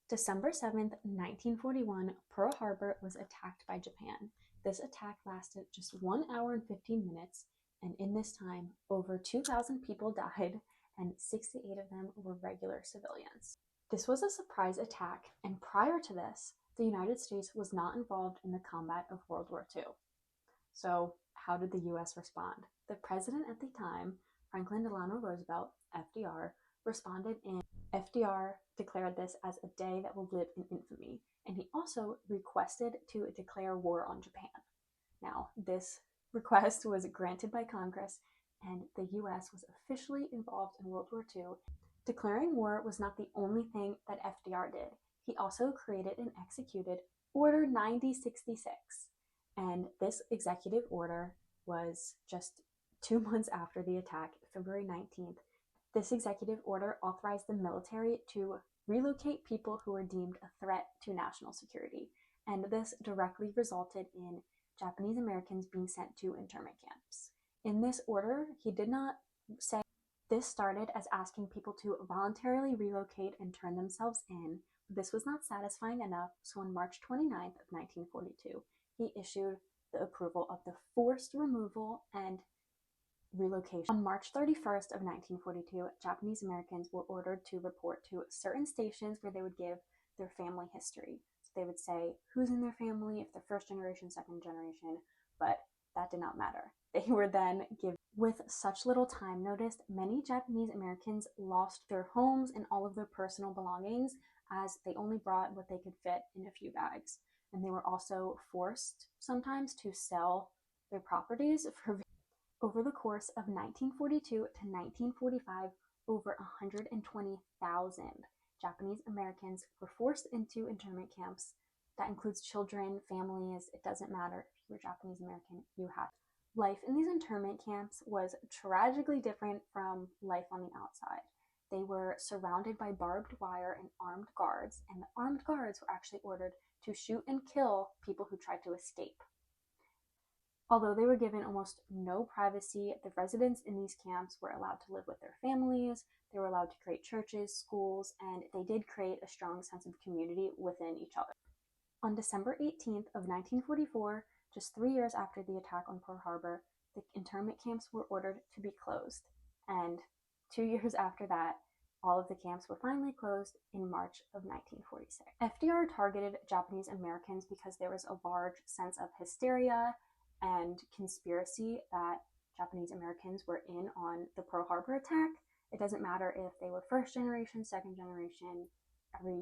December 7th, 1941, Pearl Harbor was attacked by Japan. This attack lasted just 1 hour and 15 minutes, and in this time, over 2,000 people died, and 68 of them were regular civilians. This was a surprise attack, and prior to this, the United States was not involved in the combat of World War II. So, how did the US respond? The president at the time, Franklin Delano Roosevelt, FDR, responded in FDR declared this as a day that will live in infamy, and he also requested to declare war on Japan. Now, this request was granted by Congress, and the US was officially involved in World War II. Declaring war was not the only thing that FDR did. He also created and executed Order 9066, and this executive order was just 2 months after the attack, February 19th. This executive order authorized the military to relocate people who were deemed a threat to national security, and this directly resulted in Japanese Americans being sent to internment camps. In this order, he did not say this started as asking people to voluntarily relocate and turn themselves in. This was not satisfying enough, so on March 29th of 1942, he issued the approval of the forced removal and relocation. On March 31st of 1942, Japanese Americans were ordered to report to certain stations where they would give their family history. So they would say who's in their family, if they're first generation, second generation, but that did not matter. They were then given, with such little time notice, many Japanese Americans lost their homes and all of their personal belongings as they only brought what they could fit in a few bags. And they were also forced sometimes to sell their properties for. Over the course of 1942 to 1945, over 120,000 Japanese Americans were forced into internment camps. That includes children, families, it doesn't matter if you're Japanese American, you have. Life in these internment camps was tragically different from life on the outside. They were surrounded by barbed wire and armed guards, and the armed guards were actually ordered to shoot and kill people who tried to escape. Although they were given almost no privacy, the residents in these camps were allowed to live with their families, they were allowed to create churches, schools, and they did create a strong sense of community within each other. On December 18th of 1944, just 3 years after the attack on Pearl Harbor, the internment camps were ordered to be closed. And 2 years after that, all of the camps were finally closed in March of 1946. FDR targeted Japanese Americans because there was a large sense of hysteria and conspiracy that Japanese Americans were in on the Pearl Harbor attack. It doesn't matter if they were first generation, second generation, every